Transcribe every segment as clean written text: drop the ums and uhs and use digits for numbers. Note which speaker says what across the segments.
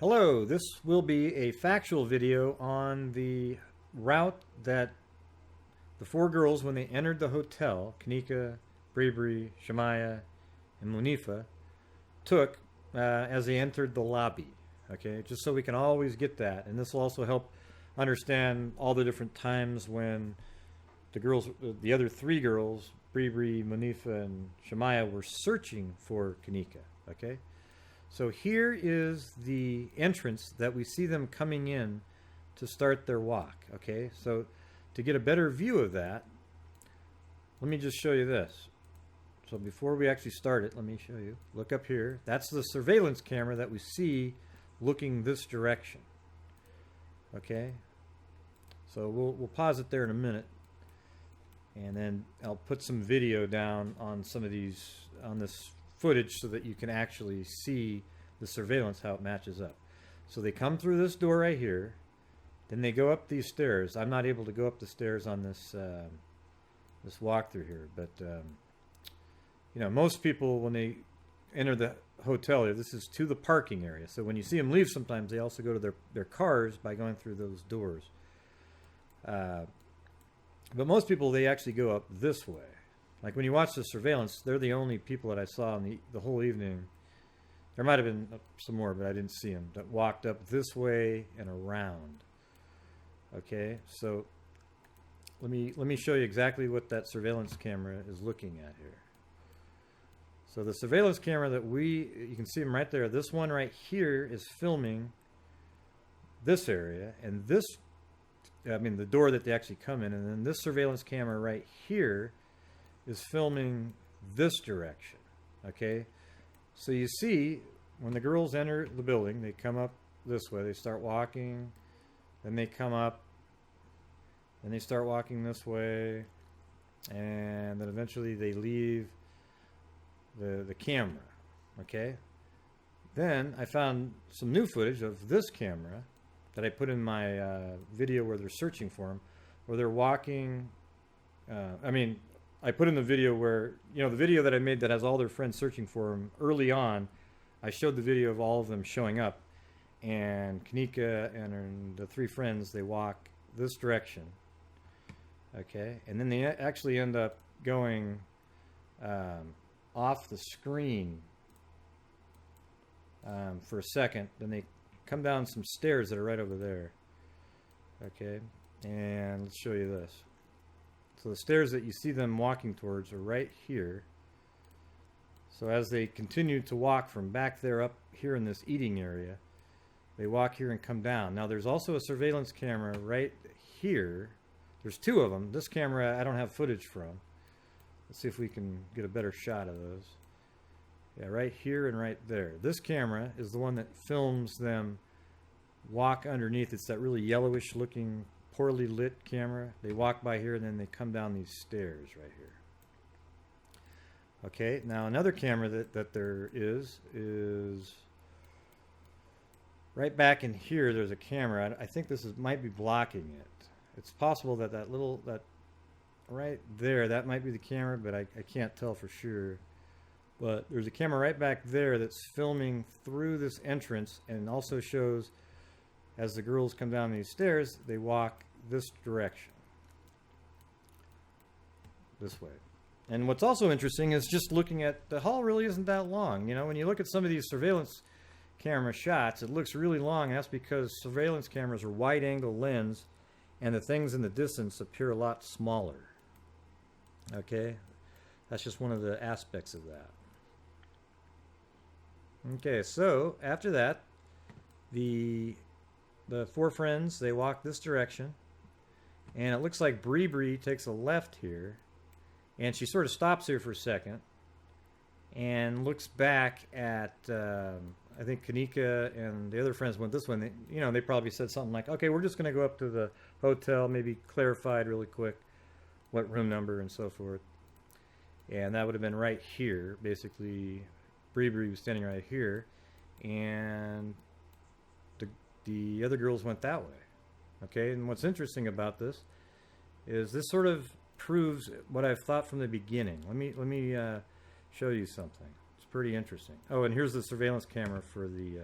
Speaker 1: Hello, this will be a factual video on the route that the four girls, when they entered the hotel, Kenneka, Bre Bre, Shamaya, and Monifah, took as they entered the lobby. Okay, just so we can always get that. And this will also help understand all the different times when the other three girls, Bre Bre, Monifah, and Shamaya, were searching for Kenneka. Okay? So here is the entrance that we see them coming in to start their walk. Okay, so to get a better view of that, let me just show you this. So before we actually start it, let me show you. Look up here. That's the surveillance camera that we see looking this direction. Okay, so we'll pause it there in a minute, and then I'll put some video down on some of these on this footage so that you can actually see the surveillance, how it matches up. So they come through this door right here, then they go up these stairs. I'm not able to go up the stairs on this this walkthrough here, but you know, most people, when they enter the hotel here, this is to the parking area. So when you see them leave, sometimes they also go to their cars by going through those doors. But most people, they actually go up this way. Like when you watch the surveillance, they're the only people that I saw in the whole evening. There might have been some more, but I didn't see them, that walked up this way and around. Okay, so let me show you exactly what that surveillance camera is looking at here. So the surveillance camera that you can see them right there. This one right here is filming this area, and this, I mean the door that they actually come in, and then this surveillance camera right here is filming this direction. Okay, so you see when the girls enter the building, they come up this way, they start walking, then they come up, then they start walking this way, and then eventually they leave the camera. Okay, then I found some new footage of this camera that I put in my video where they're searching for him, where they're walking. I put in the video where, you know, the video that I made that has all their friends searching for him early on. I showed the video of all of them showing up, and Kenneka and the three friends, they walk this direction. Okay, and then they actually end up going off the screen for a second. Then they come down some stairs that are right over there. Okay, and let's show you this. So the stairs that you see them walking towards are right here. So as they continue to walk from back there up here in this eating area, they walk here and come down. Now there's also a surveillance camera right here. There's two of them. This camera I don't have footage from. Let's see if we can get a better shot of those. Yeah, right here and right there. This camera is the one that films them walk underneath. It's that really yellowish looking, poorly lit camera. They walk by here and then they come down these stairs right here. Okay, now another camera that there is right back in here. There's a camera. I think this might be blocking it. It's possible that that right there, that might be the camera, but I can't tell for sure. But there's a camera right back there that's filming through this entrance, and also shows as the girls come down these stairs, they walk this direction, this way. And what's also interesting is just looking at the hall really isn't that long. You know, when you look at some of these surveillance camera shots, it looks really long, and that's because surveillance cameras are wide angle lens, and the things in the distance appear a lot smaller. Okay, that's just one of the aspects of that. Okay, so after that, the four friends, they walk this direction, and it looks like Bre Bre takes a left here, and she sort of stops here for a second and looks back at I think Kenneka and the other friends went this way. They probably said something like, okay, we're just going to go up to the hotel, maybe clarified really quick what room number and so forth. And that would have been right here. Basically, Bre Bre was standing right here, and the other girls went that way. Okay, and what's interesting about this is this sort of proves what I've thought from the beginning. Let me show you something. It's pretty interesting. Oh, and here's the surveillance camera for the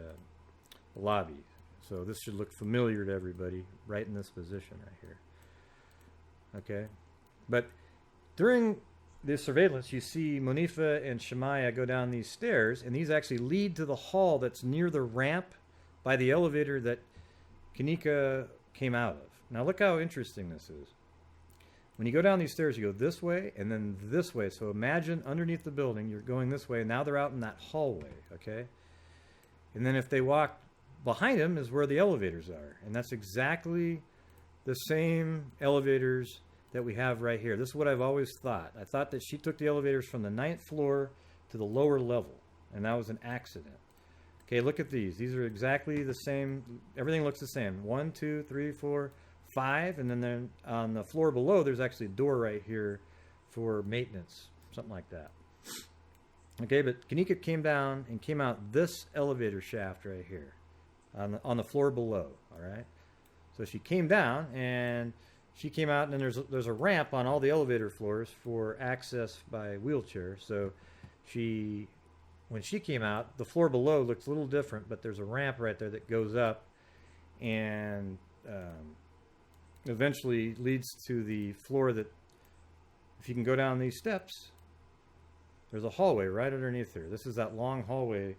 Speaker 1: lobby. So this should look familiar to everybody right in this position right here. Okay, but during the surveillance, you see Monifah and Shamaya go down these stairs, and these actually lead to the hall that's near the ramp by the elevator that Kenneka came out of. Now look how interesting this is. When you go down these stairs, you go this way and then this way. So imagine underneath the building, you're going this way, and now they're out in that hallway, okay? And then if they walk behind them is where the elevators are, and that's exactly the same elevators that we have right here. This is what I've always thought. I thought that she took the elevators from the 9th floor to the lower level, and that was an accident. Okay, look at these. These are exactly the same. Everything looks the same. 1, 2, 3, 4, 5, and then on the floor below, there's actually a door right here for maintenance, something like that. Okay, but Kenneka came down and came out this elevator shaft right here on the floor below, all right? So she came down, and she came out, and then there's a ramp on all the elevator floors for access by wheelchair. So when she came out, the floor below looks a little different, but there's a ramp right there that goes up and eventually leads to the floor that, if you can go down these steps, there's a hallway right underneath here. This is that long hallway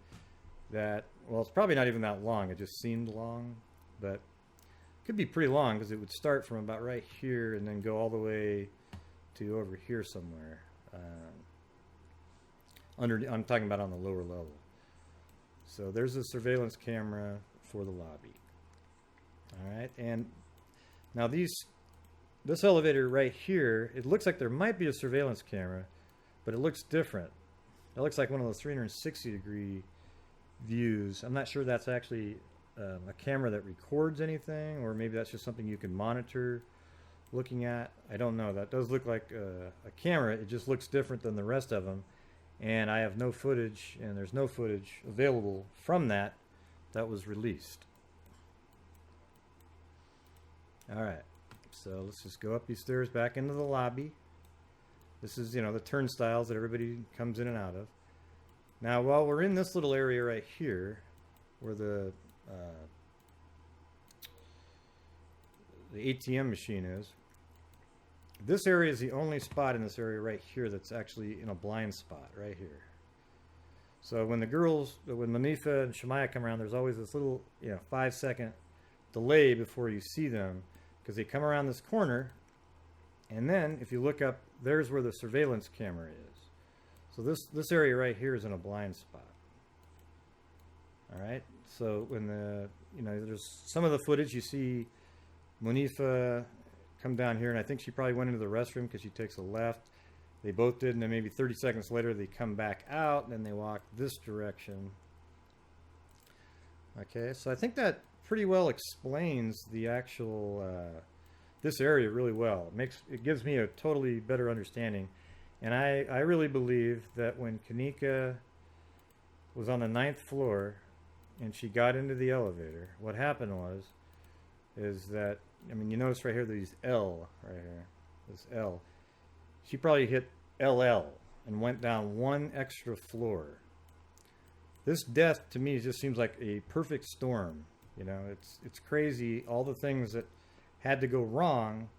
Speaker 1: that, well, it's probably not even that long. It just seemed long, but it could be pretty long because it would start from about right here and then go all the way to over here somewhere. I'm talking about on the lower level. So there's a surveillance camera for the lobby. All right, and now this elevator right here, it looks like there might be a surveillance camera, but it looks different. It looks like one of those 360-degree views. I'm not sure that's actually a camera that records anything, or maybe that's just something you can monitor looking at. I don't know. That does look like a camera. It just looks different than the rest of them. And I have no footage, and there's no footage available from that was released. All right, so let's just go up these stairs back into the lobby. This is, the turnstiles that everybody comes in and out of. Now, while we're in this little area right here, where the ATM machine is, this area is the only spot in this area right here that's actually in a blind spot right here. So when Monifah and Shamaya come around, there's always this little 5-second delay before you see them, because they come around this corner, and then if you look up, there's where the surveillance camera is. So this area right here is in a blind spot. All right. So when there's some of the footage, you see Monifah come down here, and I think she probably went into the restroom because she takes a left. They both did, and then maybe 30 seconds later they come back out, and then they walk this direction. Okay, so I think that pretty well explains the actual this area really well. It gives me a totally better understanding, and I really believe that when Kenneka was on the 9th floor and she got into the elevator, what happened is that, you notice right here these L right here, this L. She probably hit LL and went down one extra floor. This death to me just seems like a perfect storm. It's crazy, all the things that had to go wrong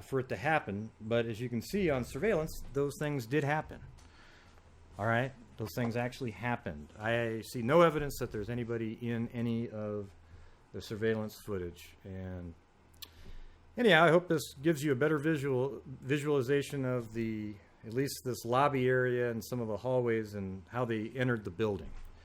Speaker 1: for it to happen. But as you can see on surveillance, those things did happen. All right, those things actually happened. I see no evidence that there's anybody in any of the surveillance footage. And anyhow, I hope this gives you a better visualization of at least this lobby area and some of the hallways and how they entered the building.